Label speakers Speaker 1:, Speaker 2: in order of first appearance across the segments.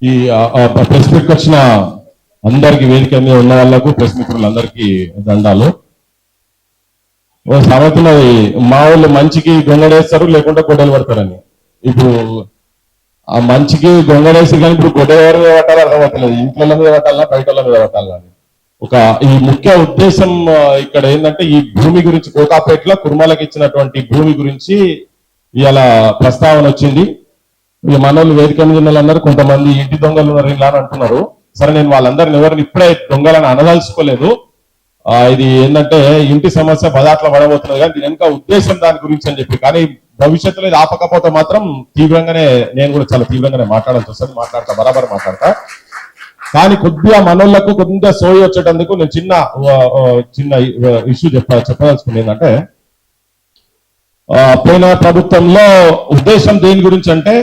Speaker 1: ఈ ప్రెస్ మీట్కి వచ్చిన అందరికి వేదిక మీద ఉన్న వాళ్ళకు ప్రెస్ మిత్రులందరికీ దండాలు. సామెతన్నది మా వాళ్ళు మంచికి గొంగడేస్తారు లేకుంటే గొడ్డలు పడతారని. ఇప్పుడు ఆ మంచికి గొంగడేసి కానీ ఇప్పుడు గొడ్డ ఎవరి మీద పట్టాలో అర్థమవుతలేదు. ఇంట్లో మీద పట్టాలా బయట మీద పట్టాలని ఈ ముఖ్య ఉద్దేశం ఇక్కడ ఏంటంటే ఈ భూమి గురించి కోకాపేటలో కుర్మాలకు ఇచ్చినటువంటి భూమి గురించి ఇవాళ ప్రస్తావన వచ్చింది. ఈ మనోళ్ళు వేదిక మీద ఉన్న వాళ్ళందరూ కొంతమంది ఇంటి దొంగలు ఉన్నారు ఇలా అని అంటున్నారు. సరే, నేను వాళ్ళందరిని ఎవరిని ఇప్పుడే దొంగలను అనదలుచుకోలేదు. ఇది ఏంటంటే ఇంటి సమస్య బదాట్లో పడబోతున్నది కానీ దీని వెనుక ఉద్దేశం దాని గురించి అని చెప్పి. కానీ భవిష్యత్తులో ఇది ఆపకపోతే మాత్రం తీవ్రంగానే నేను కూడా చాలా తీవ్రంగానే మాట్లాడాల్సి వస్తుంది. బరాబర్ మాట్లాడతా. కానీ కొద్దిగా మనోళ్లకు కొద్దిగా సోయి వచ్చేటందుకు నేను చిన్న ఇష్యూ చెప్పదలుచుకున్నాను. ఏంటంటే పోయిన ప్రభుత్వంలో ఉద్దేశం దేని గురించి అంటే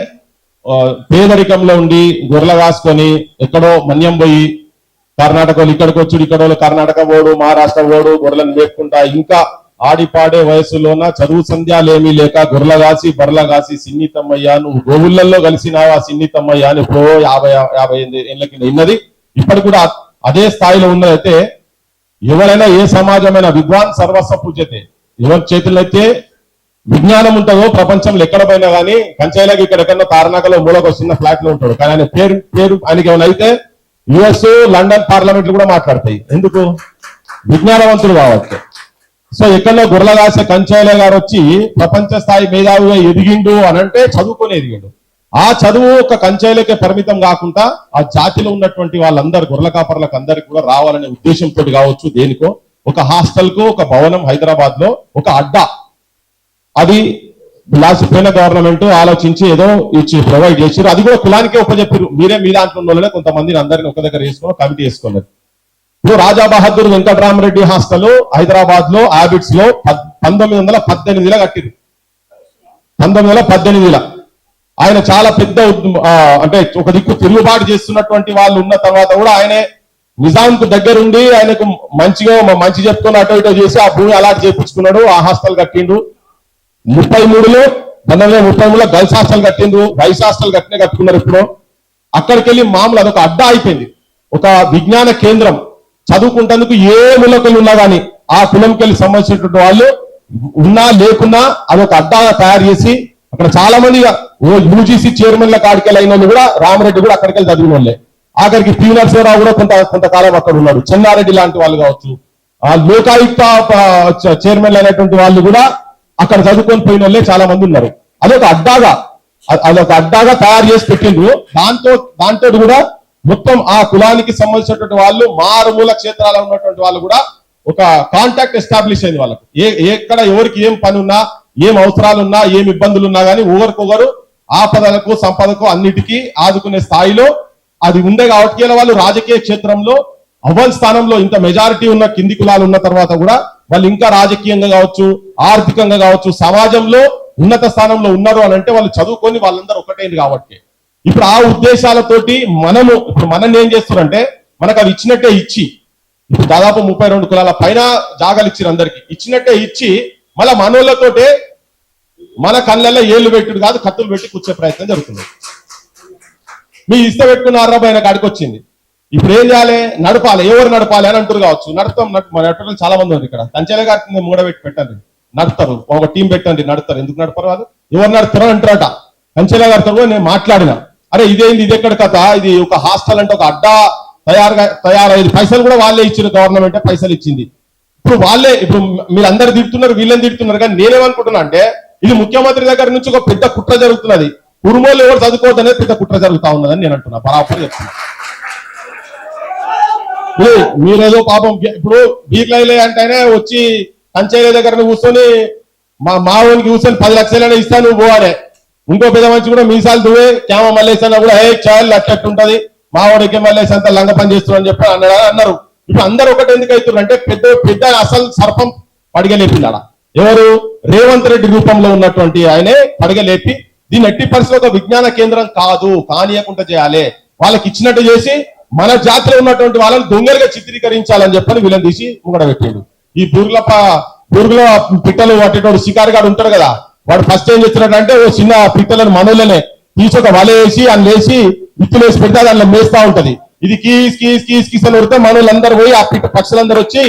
Speaker 1: పేదరికంలో ఉండి గొర్రెలు కాసుకొని ఎక్కడో మన్యం పోయి కర్ణాటకలో ఇక్కడికి వచ్చి ఇక్కడ కర్ణాటక పోడు మహారాష్ట్ర పోడు గొర్రెలను మేపుకుంటా ఇంకా ఆడిపాడే వయసులోన చదువు సంధ్యాలేమీ లేక గొర్రెల కాసి బర్రెల కాసి సిన్ని తమ్మయ్య నువ్వు గోవుళ్లలో కలిసినావా సిన్ని తమ్మయ్య అని ఇప్పుడు 50 ఏళ్ళ కింద ఉన్నది. ఇప్పటికి కూడా అదే స్థాయిలో ఉన్నదైతే ఎవరైనా ఏ సమాజమైన విద్వాన్ సర్వస్వ పూజ్యతే. ఎవరి చేతులైతే విజ్ఞానం ఉంటుందో ప్రపంచంలో ఎక్కడ పోయినా కానీ కంచాయిలాగా ఇక్కడెక్కడో తారనాకలో మూలకు చిన్న ఫ్లాట్ లో ఉంటాడు. కానీ ఆయన పేరు ఆయనకి ఏమైనా అయితే యుఎస్ లండన్ పార్లమెంట్లు కూడా మాట్లాడతాయి. ఎందుకు? విజ్ఞానవంతుడు కావచ్చు. సో ఎక్కడో గుర్రలగాసే కంచాయిల గారు వచ్చి ప్రపంచ స్థాయి మేధావిగా ఎదిగిండు అనంటే చదువుకొని ఎదిగిండు. ఆ చదువు ఒక కంచాయిలకే పరిమితం కాకుండా ఆ జాతిలో ఉన్నటువంటి వాళ్ళందరూ గొర్రెల కాపర్లకు అందరికి కూడా రావాలనే ఉద్దేశంతో కావచ్చు దేనికో ఒక హాస్టల్ కు ఒక భవనం హైదరాబాద్ లో ఒక అడ్డా అది లాస్ట్ పోయిన గవర్నమెంట్ ఆలోచించి ఏదో ఇచ్చి ప్రొవైడ్ చేసారు. అది కూడా కులానికే ఉపజెప్పారు. మీరే మీ దాంట్లో ఉన్న కొంతమందిని అందరిని ఒక దగ్గర వేసుకుని కమిటీ వేసుకున్నారు. ఇప్పుడు రాజా బహదూర్ వెంకటరామరెడ్డి హాస్టల్ హైదరాబాద్ లో హ్యాబిట్స్ లో 1918లో కట్టిరు. 1918 ఆయన చాలా పెద్ద అంటే ఒక దిక్కు తిరుగుబాటు చేస్తున్నటువంటి వాళ్ళు ఉన్న తర్వాత కూడా ఆయనే నిజాంకు దగ్గరుండి ఆయనకు మంచి చెప్పుకొని అటో ఇటో చేసి ఆ భూమి అలాట్ చేయించుకున్నాడు. ఆ హాస్టల్ కట్టిండు. 1933లో గర్ల్స్ హాస్టల్ కట్టిండ్రు. బాయ్స్ హాస్టల్ కట్టుకున్నారు. ఇప్పుడు అక్కడికి వెళ్ళి మామూలు అదొక అడ్డా అయిపోయింది. ఒక విజ్ఞాన కేంద్రం చదువుకుంటేందుకు ఏ మూలకలు ఉన్నా కానీ ఆ కులంకి వెళ్ళి సంబంధించినటువంటి వాళ్ళు ఉన్నా లేకున్నా అదొక అడ్డా తయారు చేసి అక్కడ చాలా మంది యూజీసీ చైర్మన్ల కాడికెళ్ళి అయిన వాళ్ళు కూడా రామరెడ్డి కూడా అక్కడికి వెళ్ళి చదివిన వాళ్ళే. ఆఖరికి పి నరసింహరావు కూడా కొంతకాలం అక్కడ ఉన్నాడు. చెన్నారెడ్డి లాంటి వాళ్ళు కావచ్చు. ఆ లోకాయుక్త చైర్మన్లు అయినటువంటి వాళ్ళు కూడా అక్కడ చదువుకొని పోయిన వాళ్ళే చాలా మంది ఉన్నారు. అదొక అడ్డాగా తయారు చేసి పెట్టిండ్రు. దాంతో కూడా మొత్తం ఆ కులానికి సంబంధించినటువంటి వాళ్ళు మారుమూల క్షేత్రాల్లో ఉన్నటువంటి వాళ్ళు కూడా ఒక కాంటాక్ట్ ఎస్టాబ్లిష్ అయింది వాళ్ళకు. ఎక్కడ ఎవరికి ఏం పని ఉన్నా ఏం అవసరాలున్నా ఏం ఇబ్బందులు ఉన్నా కానీ ఒకరికొకరు ఆపదలకు సంపదకు అన్నిటికీ ఆదుకునే స్థాయిలో అది ఉండే కాబట్టి వాళ్ళు రాజకీయ క్షేత్రంలో అవ్వల్ స్థానంలో ఇంత మెజారిటీ ఉన్న కింది కులాలు ఉన్న తర్వాత కూడా వాళ్ళు ఇంకా రాజకీయంగా కావచ్చు ఆర్థికంగా కావచ్చు సమాజంలో ఉన్నత స్థానంలో ఉన్నారు అని అంటే వాళ్ళు చదువుకొని వాళ్ళందరూ ఒకటైంది కాబట్టి ఇప్పుడు ఆ ఉద్దేశాలతోటి మనం ఏం చేస్తున్నారంటే మనకు అది ఇచ్చినట్టే ఇచ్చి ఇప్పుడు దాదాపు 32 కులాల పైన జాగాలు ఇచ్చారు. అందరికి ఇచ్చినట్టే ఇచ్చి మళ్ళా మనోళ్ళతోటే మన కళ్ళల్లో ఏళ్ళు పెట్టుడు కాదు కత్తులు పెట్టి కూర్చే ప్రయత్నం జరుగుతుంది. మీ ఇష్ట పెట్టుకున్న ఆయన కాడికి వచ్చింది. ఇప్పుడు ఏం చేయాలి? నడపాలి. ఎవరు నడపాలి అని అంటారు కావచ్చు. నడపడం చాలా మంది ఉంది ఇక్కడ. కంచెల గారి మూడబెట్టి పెట్టండి, నడుపుతారు. ఒక టీం పెట్టండి, నడుపుతారు. ఎందుకు నడపరు? కాదు ఎవరు నడుపుతారో అంటారట. కంచెల గారితో నేను మాట్లాడినా, అరే ఇదేంది, ఇది ఎక్కడ కథ, ఇది ఒక హాస్టల్ అంటే ఒక అడ్డా తయారైంది. పైసలు కూడా వాళ్ళే ఇచ్చిన, గవర్నమెంటే పైసలు ఇచ్చింది. ఇప్పుడు మీరు అందరు తిడుతున్నారు, వీళ్ళని తిడుతున్నారు. కానీ నేనేమనుకుంటున్నా అంటే ఇది ముఖ్యమంత్రి దగ్గర నుంచి ఒక పెద్ద కుట్ర జరుగుతున్నది. కురుమోలు ఎవరు చదువుకోవద్దనే పెద్ద కుట్ర జరుగుతా ఉన్నదని నేను అంటున్నా. బరాబర్ చెప్తున్నా. మీరేదో పాపం ఇప్పుడు బీర్లైలే అంటేనే వచ్చి కంచెల దగ్గర కూర్చొని మా ఊరికి కూర్చొని 10 లక్షలైనా ఇస్తాను నువ్వు పోవాలే. ఇంకో పెద్ద మంచి కూడా మీసాలు దువ్వే క్యామ మల్లేసన్నా కూడా చాలు అట్లట్టు ఉంటది, మా వాడికి మల్లేసి అంతా లంగ పని చేస్తున్నా అని చెప్పి అన్నారు. ఇప్పుడు అందరు ఒకటి ఎందుకు అవుతున్నారు అంటే పెద్ద అసలు సర్పం పడిగలేపింది. ఎవరు? రేవంత్ రెడ్డి రూపంలో ఉన్నటువంటి ఆయనే పడిగలేపి దీన్ని ఎట్టి పరిస్థితుల్లో ఒక విజ్ఞాన కేంద్రం కాదు, కానీయకుండా చేయాలి, వాళ్ళకి ఇచ్చినట్టు చేసి మన జాతిలో ఉన్నటువంటి వాళ్ళని దొంగలుగా చిత్రీకరించాలని చెప్పని వీళ్ళని తీసి ముంగడ పెట్టాడు. ఈ బూరుగులో పిట్టలు పట్టేటోడు షికారు గారు ఉంటాడు కదా, వాడు ఫస్ట్ ఏం చేస్తున్నాడు అంటే ఓ చిన్న పిట్టలను మనోళ్ళనే తీసి ఒక వల వేసి అని లేచి విత్తులు వేసి పెడితే దాంట్లో మేస్తా ఉంటది. ఇది కీస్ కీస్ కీస్ కీస్ అని ఉడితే మనోళ్ళందరూ పోయి ఆ పక్షులందరూ వచ్చి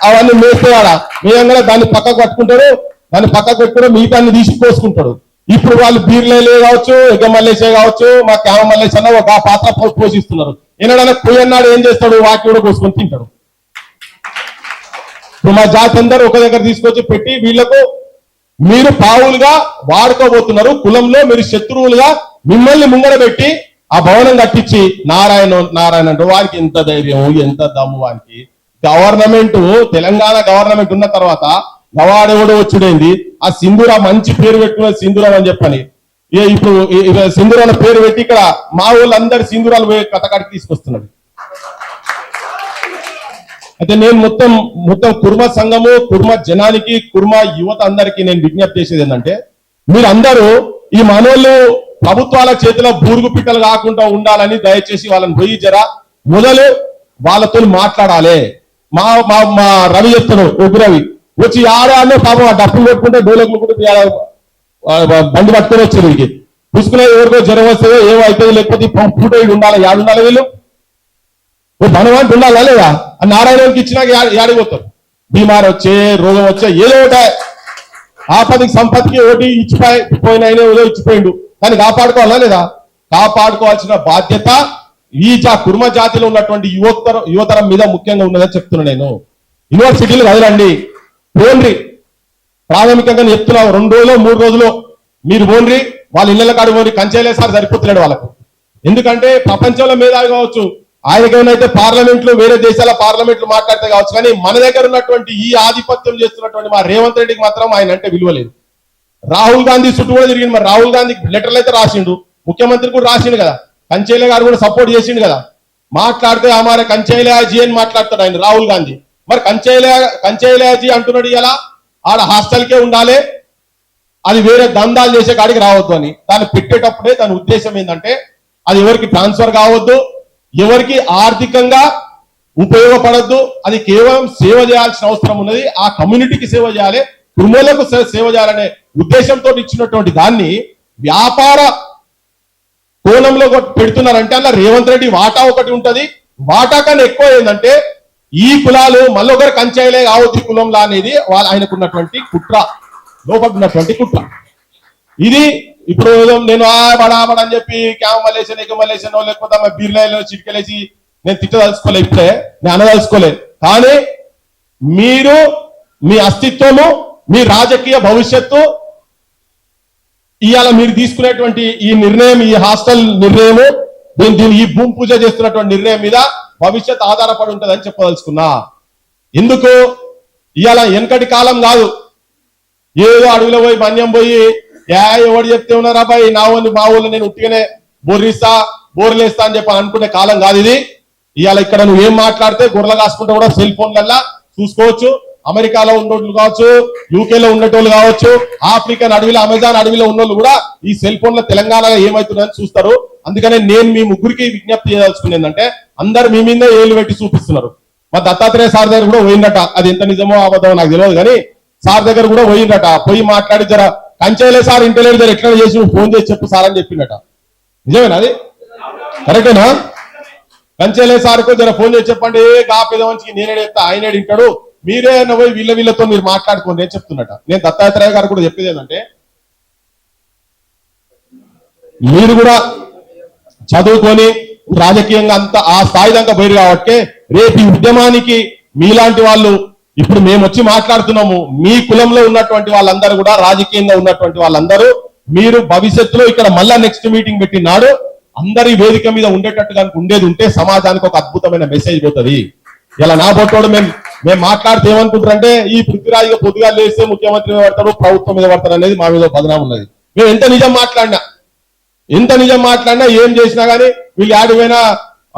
Speaker 1: అవన్నీ మేస్తేవాడా మేయంగా దాన్ని పక్కకు పట్టుకుంటాడు, దాన్ని పక్కకు పెట్టుకుంటే మిగతాన్ని తీసి కోసుకుంటాడు. ఇప్పుడు వాళ్ళు బీర్లే కావచ్చు, ఎగ్గ మల్లేసే కావచ్చు, మా క్యామ మల్లేసి అన్న ఒక పాత్ర పోషిస్తున్నారు. ఏనాడన్నా పోయన్నాడు ఏం చేస్తాడు, వాటి కూడా కోసుకొని తింటాడు. ఇప్పుడు మా జాతి అందరూ ఒక దగ్గర తీసుకొచ్చి పెట్టి వీళ్లకు మీరు పావులుగా వాడుకోబోతున్నారు. కులంలో మీరు శత్రువులుగా మిమ్మల్ని ముంగడ పెట్టి ఆ భవనం కట్టించి నారాయణ నారాయణ అంటే వారికి ఎంత ధైర్యం, ఎంత దమ్ము. వారికి గవర్నమెంట్, తెలంగాణ గవర్నమెంట్ ఉన్న తర్వాత గవాడెవడో వచ్చుడైంది. ఆ సింధూరా మంచి పేరు పెట్టుకున్నది సింధూరం అని చెప్పని ఇప్పుడు సింధూరాల పేరు పెట్టి ఇక్కడ మా వాళ్ళందరి సింధూరాలు పోయి కథకాడికి తీసుకొస్తున్నది. అయితే నేను మొత్తం కుర్మ సంఘము, కుర్మ జనానికి, కుర్మ యువత అందరికీ నేను విజ్ఞప్తి చేసేది ఏంటంటే, మీరందరూ ఈ మనోళ్ళు ప్రభుత్వాల చేతిలో బూరుగు పిట్టలు కాకుండా ఉండాలని దయచేసి వాళ్ళని పోయి మొదలు వాళ్ళతో మాట్లాడాలి. మా రవి చెప్తాడు, రవి వచ్చి ఆడే పాపం ఆ డప్పులు కొట్టుకుంటే డోలకు బండి పట్టుకొని వచ్చారు. వీరికి పుసుకునే ఎవరికో జ్వరం వస్తుందో ఏమో అవుతుంది, లేకపోతే పూట ఉండాలి, ఉండాలి వీళ్ళు ధనవంతు ఉండాలా లేదా? నారాయణకి ఇచ్చినాక యాడిపోతారు. బీమార్ వచ్చే, రోగం వచ్చే, ఏదో ఒకటి ఆపదికి సంపత్తికి ఒకటి ఇచ్చిపోయిన ఏదో ఇచ్చిపోయిండు, దాన్ని కాపాడుకోవాలా లేదా? కాపాడుకోవాల్సిన బాధ్యత ఈ కుర్మ జాతిలో ఉన్నటువంటి యువతరం మీద ముఖ్యంగా ఉన్నదని చెప్తున్నా. నేను యూనివర్సిటీలు కదలండి, పోన్రి. ప్రాథమికంగా చెప్తున్నావు, 2 రోజులు 3 రోజులు మీరు పోన్రి, వాళ్ళ ఇళ్ళ కాడు పోని. కంచేలే సార్ సరిపోతున్నాడు వాళ్ళకు. ఎందుకంటే ప్రపంచంలో మేధావి కావచ్చు, ఆయనకేమైనా పార్లమెంట్లు, వేరే దేశాల పార్లమెంట్లు మాట్లాడితే కావచ్చు, కానీ మన దగ్గర ఉన్నటువంటి ఈ ఆధిపత్యం చేస్తున్నటువంటి మా రేవంత్ రెడ్డికి మాత్రం ఆయన అంటే విలువ లేదు. రాహుల్ గాంధీ చుట్టూ కూడా తిరిగింది. మరి రాహుల్ గాంధీ లెటర్లు అయితే రాసిండు, ముఖ్యమంత్రి కూడా రాసిండు కదా, కంచేలే గారు కూడా సపోర్ట్ చేసిండు కదా. మాట్లాడితే అమారే కంచేలయాజీ అని మాట్లాడతాడు ఆయన రాహుల్ గాంధీ. మరి కంచేలయాజీ అంటున్నాడు ఇలా ఆడ హాస్టల్కే ఉండాలి, అది వేరే దందాలు చేసే కాడికి రావద్దు అని. దాన్ని పెట్టేటప్పుడే దాని ఉద్దేశం ఏంటంటే, అది ఎవరికి ట్రాన్స్ఫర్ కావద్దు, ఎవరికి ఆర్థికంగా ఉపయోగపడద్దు, అది కేవలం సేవ చేయాల్సిన అవసరం ఉన్నది, ఆ కమ్యూనిటీకి సేవ చేయాలి, కుటుంబాలకు సేవ చేయాలనే ఉద్దేశంతో ఇచ్చినటువంటి దాన్ని వ్యాపార కోణంలో పెడుతున్నారంటే అలా రేవంత్ రెడ్డి వాటా ఒకటి ఉంటది. వాటా కన్నా ఎక్కువ ఏంటంటే ఈ కులాలు మళ్ళొకరు కంచాయిలే కావద్దు కులంలా అనేది ఆయనకున్నటువంటి కుట్ర, లోపడున్నటువంటి కుట్ర ఇది. ఇప్పుడు నేను బడాబడని చెప్పి క్యామ మలేసాను, ఎగ మలేసానో, లేకపోతే మా బీర్లలో చిటికలేసి నేను తిట్టదలుచుకోలే, ఇప్పుడే నేను అనదలుచుకోలే. కానీ మీరు మీ అస్తిత్వము, మీ రాజకీయ భవిష్యత్తు, ఇవాళ మీరు తీసుకునేటువంటి ఈ నిర్ణయం, ఈ హాస్టల్ నిర్ణయము, దీని ఈ భూమి పూజ చేస్తున్నటువంటి నిర్ణయం మీద భవిష్యత్ ఆధారపడి ఉంటుందని చెప్పదలుచుకున్నా. ఎందుకు ఇవాళ వెనకటి కాలం కాదు, ఏదో అడవిలో పోయి మన్యం పోయి ఎవడు చెప్తే ఉన్నారా బాయ్ నా వాళ్ళు మా వాళ్ళు నేను ఉట్టిగానే బోర్లేస్తా అని చెప్పి అనుకునే కాలం కాదు ఇది. ఇవాళ ఇక్కడ నువ్వేం మాట్లాడితే గొర్రెలు కాసుకుంటే కూడా సెల్ ఫోన్లల్లా చూసుకోవచ్చు. అమెరికాలో ఉన్నోళ్ళు కావచ్చు, యూకేలో ఉన్నటోళ్ళు కావచ్చు, ఆఫ్రికన్ అడవిలో, అమెజాన్ అడవిలో ఉన్నోళ్ళు కూడా ఈ సెల్ ఫోన్ లో తెలంగాణలో ఏమవుతుందని చూస్తారు. అందుకనే నేను మీ ముగ్గురికి విజ్ఞప్తి చేయదలుచుకుని ఏంటంటే, అందరు మీ మీద ఏళ్ళు పెట్టి చూపిస్తున్నారు. మా దత్తాత్రేయ సార్ దగ్గర కూడా పోయిందట, అది ఎంత నిజమో అబద్ధమో నాకు తెలియదు, కానీ సార్ దగ్గర కూడా పోయిందట. పోయి మాట్లాడి జర కంచేలే సార్ ఇంటర్వ్యూ దగ్గర ఎట్లా చేసి ఫోన్ చేసి చెప్పు సార్ అని చెప్పిండట. నిజమేనా? అది కరెక్టేనా? కంచేలే సార్కు జర ఫోన్ చేసి చెప్పండి, కాపేదవంచికి నేనే చెప్తా, ఆయనే వింటాడు, మీరే పోయి వీళ్ళతో మీరు మాట్లాడుకోండి అని చెప్తున్నట. నేను దత్తాత్రేయ గారు కూడా చెప్పేది ఏంటంటే, మీరు కూడా చదువుకొని రాజకీయంగా అంత ఆ స్థాయి దాకా పోయి కాబట్టి రేపు ఈ ఉద్యమానికి మీలాంటి వాళ్ళు, ఇప్పుడు మేము వచ్చి మాట్లాడుతున్నాము, మీ కులంలో ఉన్నటువంటి వాళ్ళందరూ కూడా, రాజకీయంగా ఉన్నటువంటి వాళ్ళందరూ మీరు భవిష్యత్తులో ఇక్కడ మళ్ళా నెక్స్ట్ మీటింగ్ పెట్టినాడు అందరి వేదిక మీద ఉండేటట్టుగా ఉండేది ఉంటే సమాజానికి ఒక అద్భుతమైన మెసేజ్ పోతుంది. ఇలా నా బొట్టోడు మేము మాట్లాడితే ఏమనుకుంటారంటే, ఈ పృథ్వీరాజుగా పొద్దుగా లేస్తే ముఖ్యమంత్రి మీద పడతారు, ప్రభుత్వం మీద పడతారు అనేది మా మీద బదనాం ఉన్నది. మేము ఎంత నిజం మాట్లాడినా ఏం చేసినా కానీ వీళ్ళు ఆడిపోయినా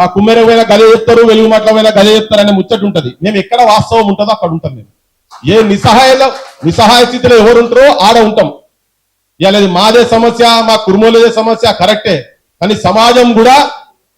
Speaker 1: ఆ కుమ్మెరపోయినా గదే చెప్తారు, వెలుగు మాటలమైనా గదే చెప్తారు అనే ముచ్చట ఉంటది. మేము ఎక్కడ వాస్తవం ఉంటుందో అక్కడ ఉంటాం. మేము ఏ నిస్సహాయ స్థితిలో ఎవరు ఉంటారో ఆడ ఉంటాం. ఇవాళ మాదే సమస్య, మా కుటుంబంలోదే సమస్య కరెక్టే, కానీ సమాజం కూడా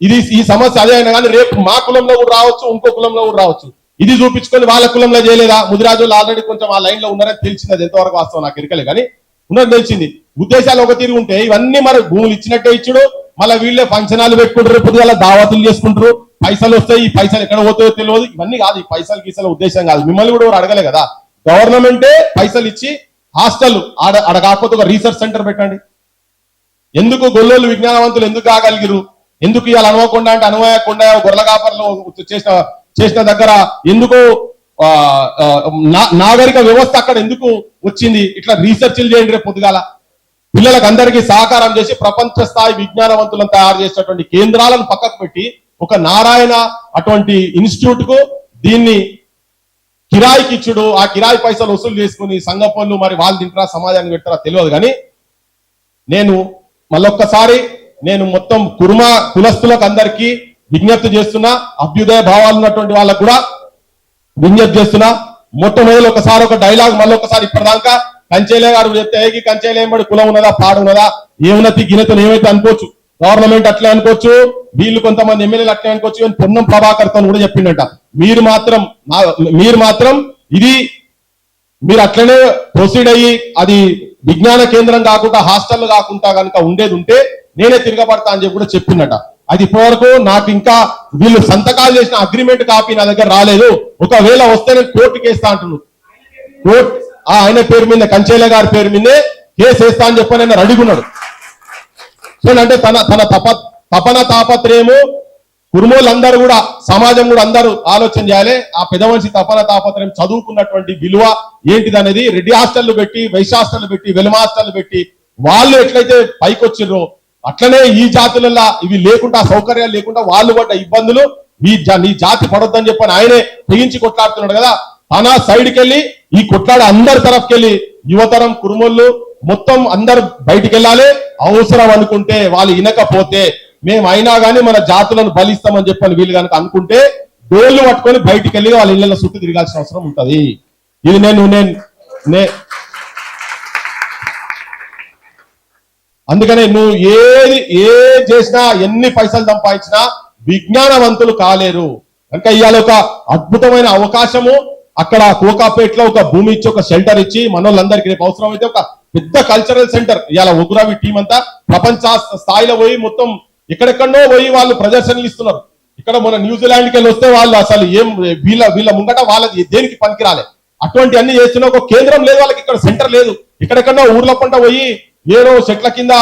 Speaker 1: ఈ సమస్య అదే అయినా కానీ రేపు మా కులంలో కూడా రావచ్చు, ఇంకో కులంలో కూడా రావచ్చు. ఇది చూపించుకొని వాళ్ళ కులంలో చేయలేదా? ముదిరాజు ఆల్రెడీ కొంచెం ఆ లైన్ లో ఉన్నారని తెలిసింది. అది ఎంతవరకు వాస్తవం నాకు ఎరకలే, కానీ ఉన్నది తెలిసింది. ఉద్దేశాలు ఒక తీరు ఉంటే ఇవన్నీ మరి భూములు ఇచ్చినట్టే ఇచ్చుడు, మళ్ళీ వీళ్ళే ఫంక్షనాలు పెట్టుకుంటారు, పొద్దుగా దావతులు చేసుకుంటారు, పైసలు వస్తాయి, ఈ పైసలు ఎక్కడ పోతాయో తెలియదు. ఇవన్నీ కాదు, ఈ పైసలు గీసల ఉద్దేశం కాదు. మిమ్మల్ని కూడా ఎవరు అడగలే కదా. గవర్నమెంటే పైసలు ఇచ్చి హాస్టల్ ఆడ కాకపోతే ఒక రీసెర్చ్ సెంటర్ పెట్టండి. ఎందుకు గొల్లోళ్ళు విజ్ఞానవంతులు ఎందుకు కాగలిగిరు? ఎందుకు ఇవాళ అనుకోకుండా అంటే అనుకోకుండా గొర్రెల కాపర్లు చేసిన దగ్గర ఎందుకు నాగరిక వ్యవస్థ అక్కడ ఎందుకు వచ్చింది? ఇట్లా రీసెర్చ్లు చేయండి రేపు పొద్దుగాల. పిల్లలకు అందరికీ సహకారం చేసి ప్రపంచ స్థాయి విజ్ఞానవంతులను తయారు చేసేటువంటి కేంద్రాలను పక్కకు పెట్టి ఒక నారాయణ అటువంటి ఇన్స్టిట్యూట్ కు దీన్ని కిరాయికి ఇచ్చుడు, ఆ కిరాయి పైసలు వసూలు చేసుకుని సంఘ పనులు మరి వాళ్ళు తింటారా సమాజానికి పెడతారా తెలియదు. కానీ నేను మళ్ళొక్కసారి మొత్తం కుర్మ కులస్తులకు అందరికీ విజ్ఞప్తి చేస్తున్నా, అభ్యుదయ భావాలు ఉన్నటువంటి వాళ్ళకు కూడా విజ్ఞప్తి చేస్తున్నా. మొట్టమొదటి ఒకసారి ఒక డైలాగ్ మళ్ళొకసారి ఇప్పటిదాకా కంచేలే గారు చెప్తే కంచేలే ఏమడి కులం ఉన్నదా పాడు ఉన్నదా ఏమున్నతి గినతను ఏమైతే అనుకోవచ్చు, గవర్నమెంట్ అట్లే అనుకోవచ్చు, వీళ్ళు కొంతమంది ఎమ్మెల్యేలు అట్లే అనుకోవచ్చు. పొన్నం ప్రభాకర్ తో కూడా చెప్పిండట, మీరు మాత్రం ఇది మీరు అట్లనే ప్రొసీడ్ అయ్యి అది విజ్ఞాన కేంద్రం కాకుండా హాస్టల్ కాకుండా కనుక ఉండేది ఉంటే నేనే తిరగబడతా అని చెప్పి కూడా చెప్పిందట. అది ఇప్పటివరకు నాకు ఇంకా వీళ్ళు సంతకాలు చేసిన అగ్రిమెంట్ కాపీ నా దగ్గర రాలేదు. ఒకవేళ వస్తే నేను కోర్టుకి వేస్తా అంటున్నాను. కోర్టు ఆయన పేరు మీద కంచేల గారి పేరు మీదే కేసు వేస్తా అని చెప్పని ఆయన అడుగున్నాడు. సో అంటే తన తపన తాపత్రయము కుర్మోళ్ళందరూ కూడా సమాజం కూడా అందరూ ఆలోచన చేయాలి. ఆ పెద్ద మనిషి తపన తాపత్రయం చదువుకున్నటువంటి విలువ ఏంటిది అనేది రెడ్డి హాస్టళ్లు పెట్టి, వైశ్య హాస్టళ్లు పెట్టి, వెలుమ హాస్టళ్లు పెట్టి వాళ్ళు ఎట్లయితే పైకి వచ్చిర్రో అట్లనే ఈ జాతులలో ఇవి లేకుండా సౌకర్యాలు లేకుండా వాళ్ళు పడ్డ ఇబ్బందులు నీ జాతి పడొద్దని చెప్పని ఆయనే తెగించి కొట్లాడుతున్నాడు కదా. తన సైడ్కి వెళ్ళి ఈ కొట్లాడ అందరి తరఫుకెళ్ళి యువతరం కుర్మోళ్ళు మొత్తం అందరు బయటికి వెళ్ళాలి. అవసరం అనుకుంటే వాళ్ళు వినకపోతే మేము అయినా కానీ మన జాతులను బలిస్తామని చెప్పని వీళ్ళు కనుక అనుకుంటే డోళ్లు పట్టుకొని బయటికి వెళ్ళి వాళ్ళ ఇళ్లలో చుట్టూ తిరగాల్సిన అవసరం ఉంటది. ఇది అందుకనే నువ్వు ఏ చేసినా ఎన్ని పైసలు సంపాదించినా విజ్ఞానవంతులు కాలేరు. కనుక ఇవాళ ఒక అద్భుతమైన అవకాశము అక్కడ కోకాపేటలో ఒక భూమి ఇచ్చి ఒక షెల్టర్ ఇచ్చి మనోళ్ళందరికీ రేపు అవసరం అయితే ఒక పెద్ద కల్చరల్ సెంటర్ ఇవాళ ఉగ్రవి టీం అంతా ప్రపంచ స్థాయిలో పోయి మొత్తం ఎక్కడెక్కడో పోయి వాళ్ళు ప్రదర్శనలు ఇస్తున్నారు. ఇక్కడ మన న్యూజిలాండ్కి వెళ్ళి వస్తే వాళ్ళు అసలు ఏం వీళ్ళ ముంగట వాళ్ళది దేనికి పనికిరాలే. అటువంటి అన్ని చేస్తున్న ఒక కేంద్రం లేదు వాళ్ళకి, ఇక్కడ సెంటర్ లేదు. ఎక్కడెక్కడో ఊర్ల పంట పోయి ఏదో చెట్ల కింద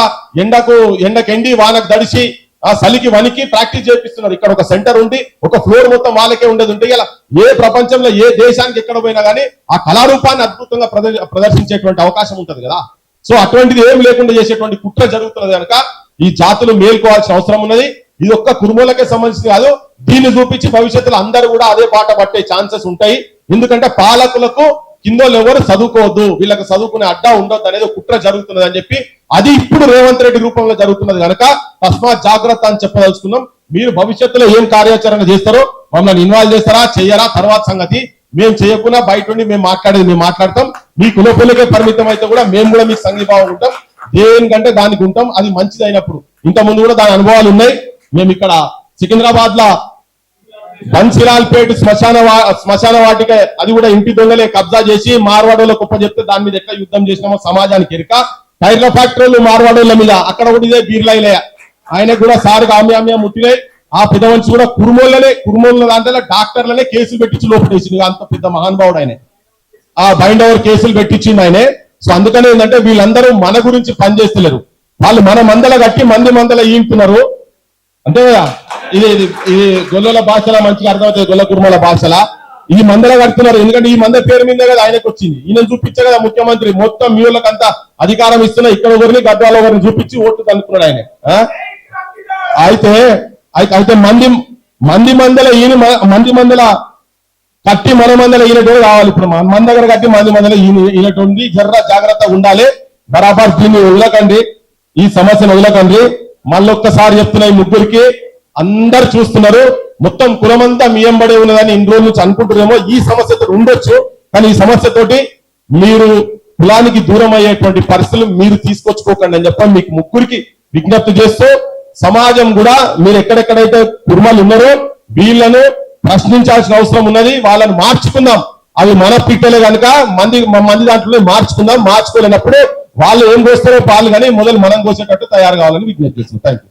Speaker 1: ఎండకెండి వానకు దడిసి ఆ చలికి వనికి ప్రాక్టీస్ చేపిస్తున్నారు. ఇక్కడ ఒక సెంటర్ ఉండి ఒక ఫ్లోర్ మొత్తం వాళ్ళకే ఉండేది ఉంటే ఇలా ఏ ప్రపంచంలో ఏ దేశానికి ఎక్కడ పోయినా కానీ ఆ కళారూపాన్ని అద్భుతంగా ప్రదర్శించేటువంటి అవకాశం ఉంటది కదా. సో అటువంటిది ఏం లేకుండా చేసేటువంటి కుట్ర జరుగుతున్నది కనుక ఈ జాతులు మేల్కోవాల్సిన అవసరం ఉన్నది. ఇది ఒక్క కుర్మూలకే సంబంధించి కాదు, దీన్ని చూపించి భవిష్యత్తులో అందరూ కూడా అదే బాట పట్టే ఛాన్సెస్ ఉంటాయి. ఎందుకంటే పాలకులకు కిందోళ్ళు ఎవరు చదువుకోవద్దు, వీళ్ళకి చదువుకునే అడ్డా ఉండొద్దు అనేది కుట్ర జరుగుతున్నది అని చెప్పి అది ఇప్పుడు రేవంత్ రెడ్డి రూపంలో జరుగుతున్నది కనుక తస్మాత్ జాగ్రత్త అని చెప్పదలుచుకున్నాం. మీరు భవిష్యత్తులో ఏం కార్యాచరణ చేస్తారో మమ్మల్ని ఇన్వాల్వ్ చేస్తారా చెయ్యరా తర్వాత సంగతి. మేము చేయకుండా బయట ఉండి మేము మాట్లాడతాం. మీ కులపులకే పరిమితం అయితే కూడా మేము కూడా మీకు సంఘీభావం ఉంటాం. దేనికంటే దానికి ఉంటాం, అది మంచిది అయినప్పుడు. ఇంత ముందు కూడా దాని అనుభవాలు ఉన్నాయి. మేము ఇక్కడ సికింద్రాబాద్ లా బన్సిరాల్పేట శ్మశాన వాటిక అది కూడా ఇంటి దొంగలే కబ్జా చేసి మార్వాడోళ్ళ కుప్ప చెప్తే దాని మీద ఎట్లా యుద్ధం చేసినామో సమాజానికి ఎరుక. టైర్ల ఫ్యాక్టరీలు మార్వాడోళ్ళ మీద అక్కడ కూడా ఇదే బీర్లైలే ఆయన కూడా సారుగా ఆమ్యామ్య ముట్టిలే. ఆ పెద్ద మనిషి కూడా కుర్మోళ్ళ దాంట్లో డాక్టర్లనే కేసులు పెట్టించి లోపడేసింది. అంత పెద్ద మహానుభావుడు ఆయన. ఆ బైండ్ ఓవర్ కేసులు పెట్టించింది ఆయనే. సో అందుకనే ఏంటంటే వీళ్ళందరూ మన గురించి పనిచేస్తలేరు, వాళ్ళు మన మందల కట్టి మందల ఈంటున్నారు అంతే కదా. ఇది గొల్లల భాషలా మంచిగా అర్థమవుతుంది, గొల్ల కుర్మల భాషలా ఈ మందల కడుతున్నారు. ఎందుకంటే ఈ మంద పేరు మీదే కదా ఆయనకు వచ్చింది. ఈయన చూపించే కదా ముఖ్యమంత్రి మొత్తం మీ వాళ్ళకంతా అధికారం ఇస్తున్నా ఇక్కడ ఒకరిని గద్వాల ఒకరిని చూపించి ఓట్లు కనుక్కున్నాడు ఆయన. అయితే మంది మందల ఈయన మంది మందల కట్టి మన మందల ఈయనటువంటి రావాలి. ఇప్పుడు మన దగ్గర కట్టి మంది మందల ఈయనటువంటి జాగ్రత్తగా ఉండాలి. బరాబర్ దీన్ని వదలకండి, ఈ సమస్యను వదలకండి. మళ్ళొక్కసారి చెప్తున్నా, ఈ ముగ్గురికి అందరు చూస్తున్నారు, మొత్తం కులమంతా మీ ఎంబడే ఉన్నదని ఇన్ని రోజుల నుంచి అనుకుంటున్నారేమో. ఈ సమస్యతో ఉండొచ్చు, కానీ ఈ సమస్యతోటి మీరు కులానికి దూరం అయ్యేటువంటి పరిస్థితులు మీరు తీసుకొచ్చుకోకండి అని చెప్పి మీకు ముగ్గురికి విజ్ఞప్తి చేస్తూ, సమాజం కూడా మీరు ఎక్కడెక్కడైతే కుర్మలు ఉన్నారో వీళ్ళను ప్రశ్నించాల్సిన అవసరం ఉన్నది. వాళ్ళని మార్చుకుందాం. అవి మన పిట్టలే కనుక మంది దాంట్లో మార్చుకుందాం. మార్చుకోలేనప్పుడు వాళ్ళు ఏం కోస్తారో పాలు కానీ మొదలు మనం కోసేటట్టు తయారు కావాలని విజ్ఞప్తి చేస్తున్నాం. Thank you.